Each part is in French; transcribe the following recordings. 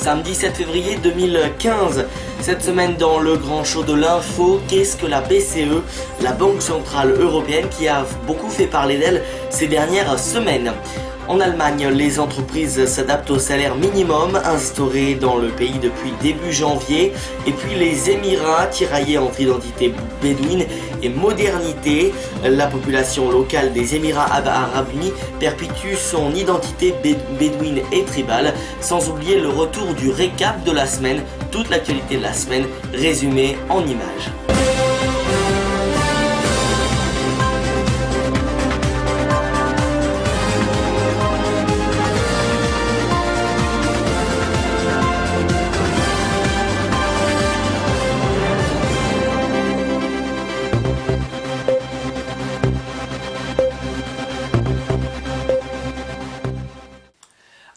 Samedi 7 février 2015. Cette semaine dans le grand show de l'info, qu'est-ce que la BCE, la Banque Centrale Européenne, qui a beaucoup fait parler d'elle ces dernières semaines. En Allemagne, les entreprises s'adaptent au salaire minimum instauré dans le pays depuis début janvier. Et puis les Émirats, tiraillés entre identité bédouine et modernité. La population locale des Émirats Arabes Unis perpétue son identité bédouine et tribale, sans oublier le retour du récap de la semaine, toute l'actualité de la semaine résumée en images.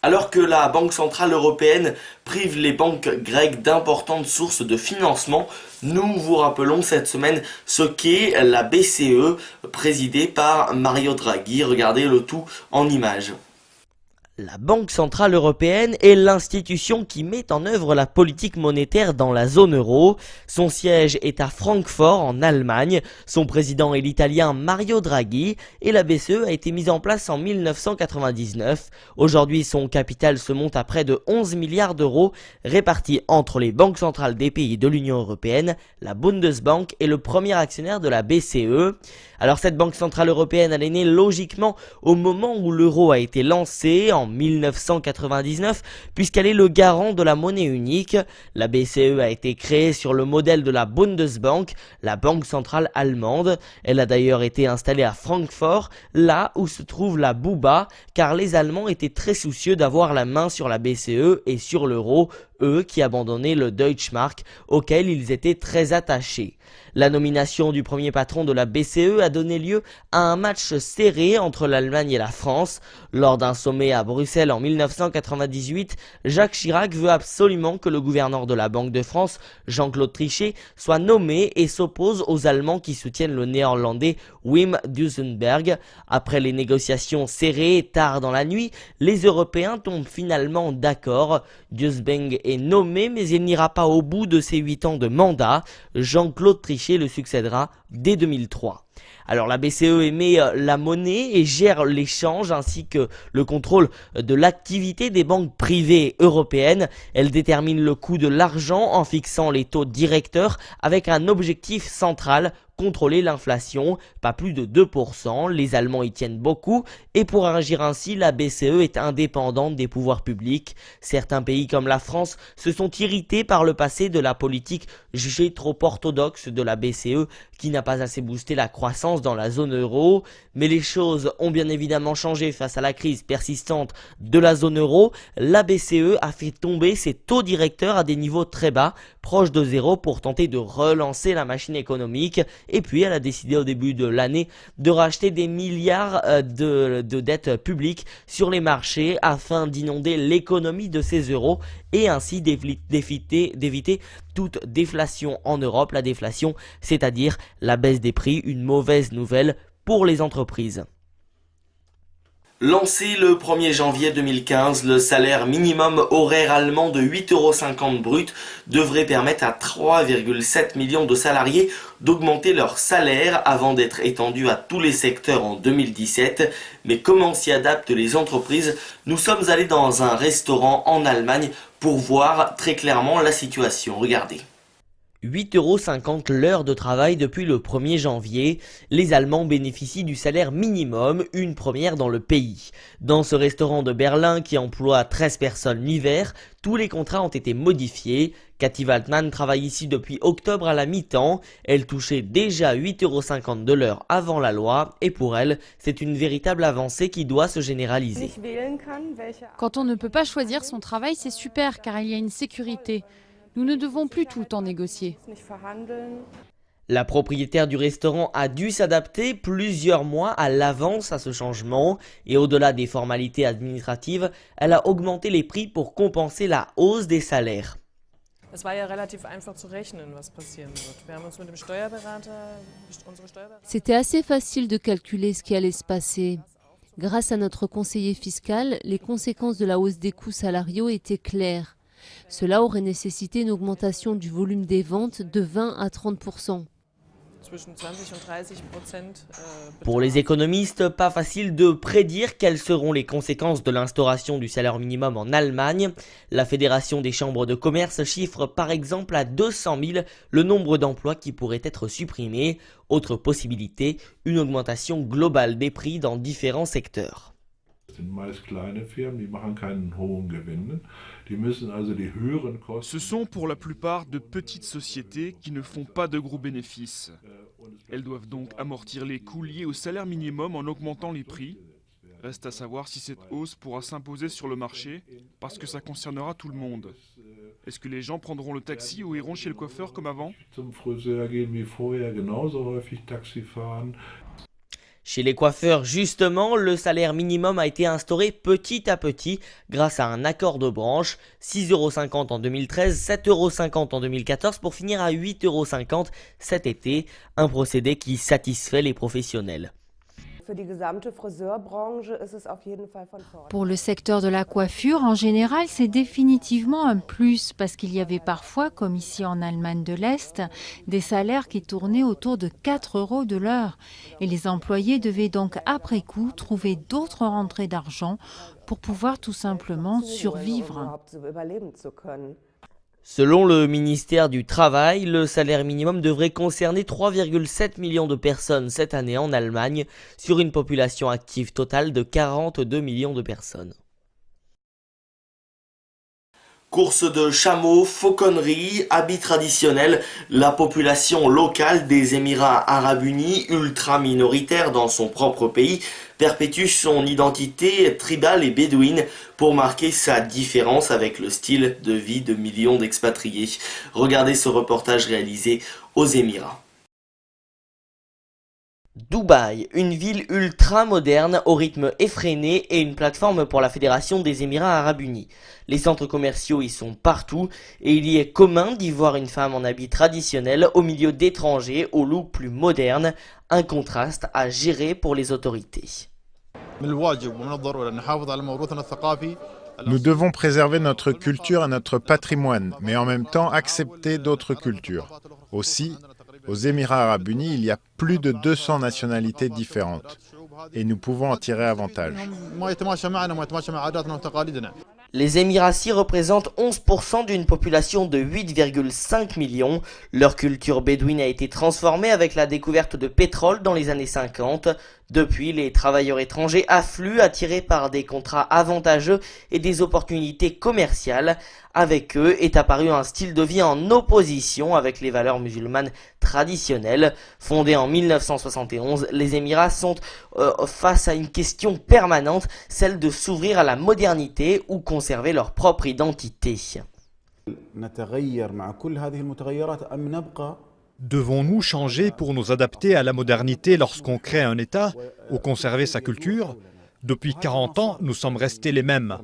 Alors que la Banque Centrale Européenne prive les banques grecques d'importantes sources de financement, nous vous rappelons cette semaine ce qu'est la BCE, présidée par Mario Draghi. Regardez le tout en images. La Banque Centrale Européenne est l'institution qui met en œuvre la politique monétaire dans la zone euro. Son siège est à Francfort, en Allemagne. Son président est l'Italien Mario Draghi et la BCE a été mise en place en 1999. Aujourd'hui, son capital se monte à près de 11 milliards d'euros répartis entre les banques centrales des pays de l'Union européenne, la Bundesbank et le premier actionnaire de la BCE. Alors cette Banque Centrale Européenne, elle est née logiquement au moment où l'euro a été lancé en 1999, puisqu'elle est le garant de la monnaie unique. La BCE a été créée sur le modèle de la Bundesbank, la banque centrale allemande. Elle a d'ailleurs été installée à Francfort, là où se trouve la Bouba, car les Allemands étaient très soucieux d'avoir la main sur la BCE et sur l'euro, eux qui abandonnaient le Deutschmark, auquel ils étaient très attachés. La nomination du premier patron de la BCE a donné lieu à un match serré entre l'Allemagne et la France. Lors d'un sommet à Bruxelles en 1998, Jacques Chirac veut absolument que le gouverneur de la Banque de France, Jean-Claude Trichet, soit nommé et s'oppose aux Allemands qui soutiennent le néerlandais Wim Duisenberg. Après les négociations serrées tard dans la nuit, les Européens tombent finalement d'accord. Duisenberg est nommé, mais il n'ira pas au bout de ses 8 ans de mandat. Jean-Claude Trichet le succédera dès 2003. Alors la BCE émet la monnaie et gère l'échange ainsi que le contrôle de l'activité des banques privées européennes. Elle détermine le coût de l'argent en fixant les taux directeurs avec un objectif central: contrôler l'inflation, pas plus de 2%, les Allemands y tiennent beaucoup, et pour agir ainsi, la BCE est indépendante des pouvoirs publics. Certains pays comme la France se sont irrités par le passé de la politique jugée trop orthodoxe de la BCE, qui n'a pas assez boosté la croissance dans la zone euro, mais les choses ont bien évidemment changé face à la crise persistante de la zone euro. La BCE a fait tomber ses taux directeurs à des niveaux très bas, proches de zéro, pour tenter de relancer la machine économique. Et puis elle a décidé au début de l'année de racheter des milliards de dettes publiques sur les marchés afin d'inonder l'économie de ces euros et ainsi d'éviter toute déflation en Europe. La déflation, c'est-à-dire la baisse des prix, une mauvaise nouvelle pour les entreprises. Lancé le 1er janvier 2015, le salaire minimum horaire allemand de 8,50 € brut devrait permettre à 3,7 millions de salariés d'augmenter leur salaire avant d'être étendu à tous les secteurs en 2017. Mais comment s'y adaptent les entreprises? Nous sommes allés dans un restaurant en Allemagne pour voir très clairement la situation. Regardez. 8,50 € l'heure de travail depuis le 1er janvier. Les Allemands bénéficient du salaire minimum, une première dans le pays. Dans ce restaurant de Berlin qui emploie 13 personnes l'hiver, tous les contrats ont été modifiés. Cathy Waldman travaille ici depuis octobre à la mi-temps. Elle touchait déjà 8,50 € de l'heure avant la loi et pour elle, c'est une véritable avancée qui doit se généraliser. Quand on ne peut pas choisir son travail, c'est super car il y a une sécurité. Nous ne devons plus tout le temps négocier. La propriétaire du restaurant a dû s'adapter plusieurs mois à l'avance à ce changement et au-delà des formalités administratives, elle a augmenté les prix pour compenser la hausse des salaires. C'était assez facile de calculer ce qui allait se passer. Grâce à notre conseiller fiscal, les conséquences de la hausse des coûts salariaux étaient claires. Cela aurait nécessité une augmentation du volume des ventes de 20 à 30%. Pour les économistes, pas facile de prédire quelles seront les conséquences de l'instauration du salaire minimum en Allemagne. La Fédération des chambres de commerce chiffre par exemple à 200 000 le nombre d'emplois qui pourraient être supprimés. Autre possibilité, une augmentation globale des prix dans différents secteurs. Ce sont pour la plupart de petites sociétés qui ne font pas de gros bénéfices. Elles doivent donc amortir les coûts liés au salaire minimum en augmentant les prix. Reste à savoir si cette hausse pourra s'imposer sur le marché, parce que ça concernera tout le monde. Est-ce que les gens prendront le taxi ou iront chez le coiffeur comme avant ? Chez les coiffeurs, justement, le salaire minimum a été instauré petit à petit grâce à un accord de branche, 6,50 € en 2013, 7,50 € en 2014 pour finir à 8,50 € cet été, un procédé qui satisfait les professionnels. Pour le secteur de la coiffure, en général, c'est définitivement un plus parce qu'il y avait parfois, comme ici en Allemagne de l'Est, des salaires qui tournaient autour de 4 € de l'heure. Et les employés devaient donc après coup trouver d'autres rentrées d'argent pour pouvoir tout simplement survivre. Selon le ministère du Travail, le salaire minimum devrait concerner 3,7 millions de personnes cette année en Allemagne, sur une population active totale de 42 millions de personnes. Course de chameaux, fauconnerie, habits traditionnels, la population locale des Émirats Arabes Unis, ultra minoritaire dans son propre pays, perpétue son identité tribale et bédouine pour marquer sa différence avec le style de vie de millions d'expatriés. Regardez ce reportage réalisé aux Émirats. Dubaï, une ville ultra moderne au rythme effréné et une plateforme pour la Fédération des Émirats Arabes Unis. Les centres commerciaux y sont partout et il y est commun d'y voir une femme en habit traditionnel au milieu d'étrangers au look plus moderne, un contraste à gérer pour les autorités. Nous devons préserver notre culture et notre patrimoine, mais en même temps accepter d'autres cultures. Aussi, aux Émirats Arabes Unis, il y a plus de 200 nationalités différentes et nous pouvons en tirer avantage. Les Émiratis représentent 11% d'une population de 8,5 millions. Leur culture bédouine a été transformée avec la découverte de pétrole dans les années 50. Depuis, les travailleurs étrangers affluent attirés par des contrats avantageux et des opportunités commerciales. Avec eux est apparu un style de vie en opposition avec les valeurs musulmanes traditionnelles. Fondés en 1971, les Émirats sont face à une question permanente, celle de s'ouvrir à la modernité ou conserver leur propre identité. Devons-nous changer pour nous adapter à la modernité lorsqu'on crée un État ou conserver sa culture? Depuis 40 ans, nous sommes restés les mêmes.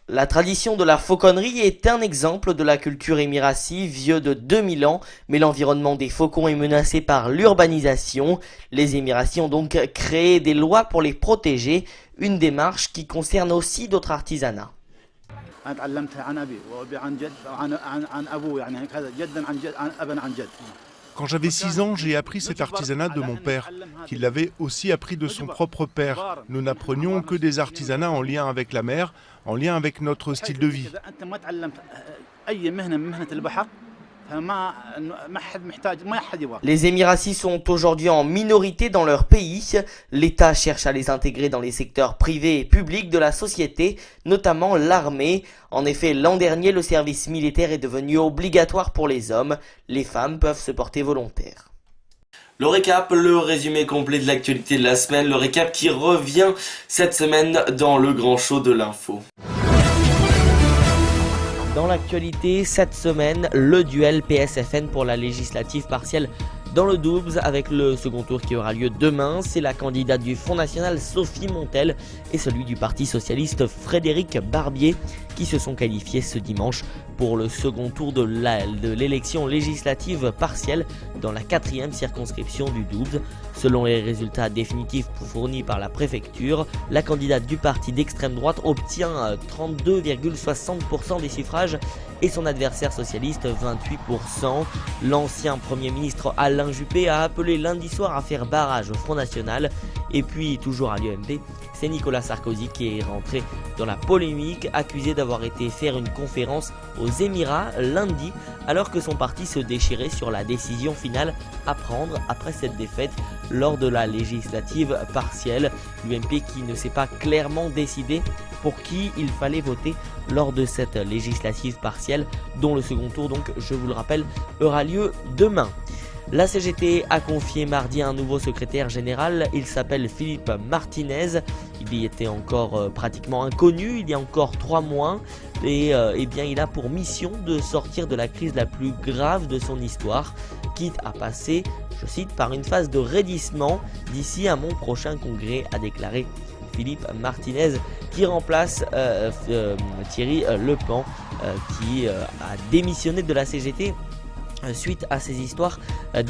La tradition de la fauconnerie est un exemple de la culture émiratie, vieux de 2000 ans, mais l'environnement des faucons est menacé par l'urbanisation. Les Émiratis ont donc créé des lois pour les protéger, une démarche qui concerne aussi d'autres artisanats. Quand j'avais 6 ans, j'ai appris cet artisanat de mon père, qui l'avait aussi appris de son propre père. Nous n'apprenions que des artisanats en lien avec la mer, en lien avec notre style de vie. Les Émiratis sont aujourd'hui en minorité dans leur pays. L'État cherche à les intégrer dans les secteurs privés et publics de la société, notamment l'armée. En effet, l'an dernier, le service militaire est devenu obligatoire pour les hommes. Les femmes peuvent se porter volontaires. Le récap, le résumé complet de l'actualité de la semaine, le récap qui revient cette semaine dans le grand show de l'info. Dans l'actualité, cette semaine, le duel PSFN pour la législative partielle dans le Doubs avec le second tour qui aura lieu demain. C'est la candidate du Front National Sophie Montel et celui du Parti Socialiste Frédéric Barbier qui se sont qualifiés ce dimanche pour le second tour de l'élection législative partielle dans la 4e circonscription du Doubs. Selon les résultats définitifs fournis par la préfecture, la candidate du parti d'extrême droite obtient 32,60% des suffrages et son adversaire socialiste 28%. L'ancien Premier ministre Alain Juppé a appelé lundi soir à faire barrage au Front National. Et puis, toujours à l'UMP, c'est Nicolas Sarkozy qui est rentré dans la polémique, accusé d'avoir été faire une conférence aux Émirats lundi, alors que son parti se déchirait sur la décision finale à prendre après cette défaite lors de la législative partielle. L'UMP qui ne s'est pas clairement décidé pour qui il fallait voter lors de cette législative partielle, dont le second tour, donc je vous le rappelle, aura lieu demain. La CGT a confié mardi un nouveau secrétaire général, il s'appelle Philippe Martinez, il y était encore pratiquement inconnu il y a encore 3 mois et bien il a pour mission de sortir de la crise la plus grave de son histoire, quitte à passer, je cite, par une phase de raidissement d'ici à mon prochain congrès, a déclaré Philippe Martinez, qui remplace Thierry Lepan qui a démissionné de la CGT suite à ces histoires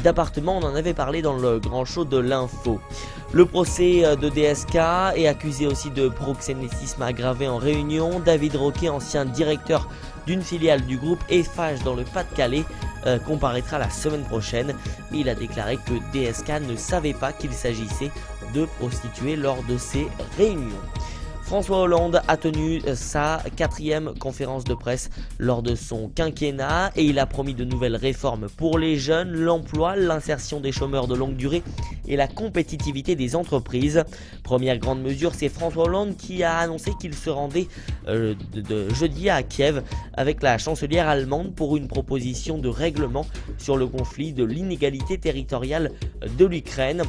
d'appartements. On en avait parlé dans le grand show de l'info. Le procès de DSK est accusé aussi de proxénétisme aggravé en Réunion. David Roquet, ancien directeur d'une filiale du groupe Eiffage dans le Pas-de-Calais, comparaîtra la semaine prochaine. Il a déclaré que DSK ne savait pas qu'il s'agissait de prostituées lors de ces réunions. François Hollande a tenu sa 4e conférence de presse lors de son quinquennat et il a promis de nouvelles réformes pour les jeunes, l'emploi, l'insertion des chômeurs de longue durée et la compétitivité des entreprises. Première grande mesure, c'est François Hollande qui a annoncé qu'il se rendait jeudi à Kiev avec la chancelière allemande pour une proposition de règlement sur le conflit de l'inégalité territoriale de l'Ukraine.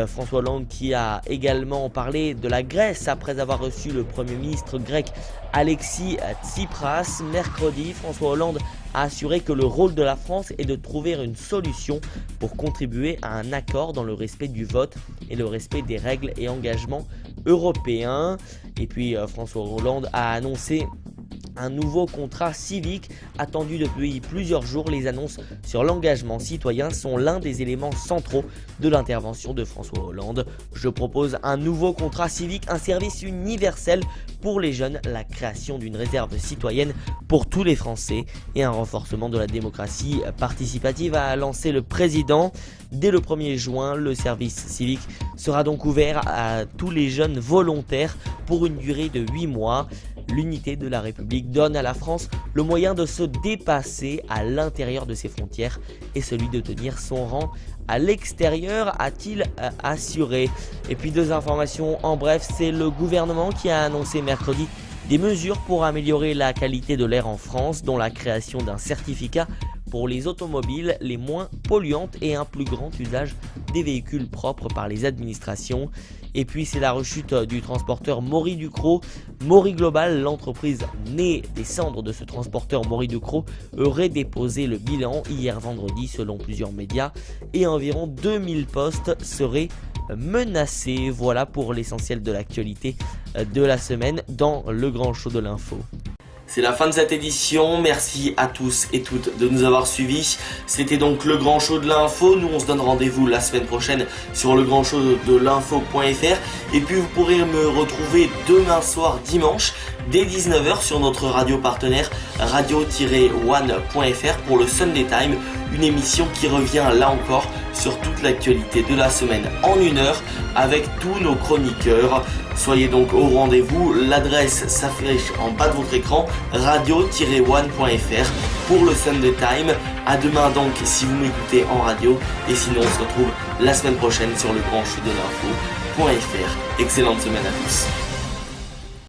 François Hollande qui a également parlé de la Grèce après avoir reçu le Premier ministre grec Alexis Tsipras. Mercredi, François Hollande a assuré que le rôle de la France est de trouver une solution pour contribuer à un accord dans le respect du vote et le respect des règles et engagements européens. Et puis François Hollande a annoncé un nouveau contrat civique attendu depuis plusieurs jours. Les annonces sur l'engagement citoyen sont l'un des éléments centraux de l'intervention de François Hollande. Je propose un nouveau contrat civique, un service universel pour les jeunes, la création d'une réserve citoyenne pour tous les Français et un renforcement de la démocratie participative, a lancé le président. Dès le 1er juin, le service civique sera donc ouvert à tous les jeunes volontaires pour une durée de 8 mois. L'unité de la République donne à la France le moyen de se dépasser à l'intérieur de ses frontières et celui de tenir son rang à l'extérieur, a-t-il assuré. Et puis 2 informations en bref, c'est le gouvernement qui a annoncé mercredi des mesures pour améliorer la qualité de l'air en France, dont la création d'un certificat pour les automobiles les moins polluantes et un plus grand usage des véhicules propres par les administrations. Et puis c'est la rechute du transporteur Maury Ducrot. Maury Global, l'entreprise née des cendres de ce transporteur Maury Ducrot, aurait déposé le bilan hier vendredi selon plusieurs médias et environ 2000 postes seraient menacés. Voilà pour l'essentiel de l'actualité de la semaine dans le grand show de l'info. C'est la fin de cette édition, merci à tous et toutes de nous avoir suivis. C'était donc le grand show de l'info, nous on se donne rendez-vous la semaine prochaine sur le grand show de l'info.fr. Et puis vous pourrez me retrouver demain soir dimanche dès 19h sur notre radio partenaire radio-one.fr pour le Sunday Time, une émission qui revient là encore sur toute l'actualité de la semaine en 1 heure avec tous nos chroniqueurs. Soyez donc au rendez-vous, l'adresse s'affiche en bas de votre écran, radio-one.fr pour le Sunday Time. À demain donc si vous m'écoutez en radio et sinon on se retrouve la semaine prochaine sur le grand show de l'info.fr. Excellente semaine à tous.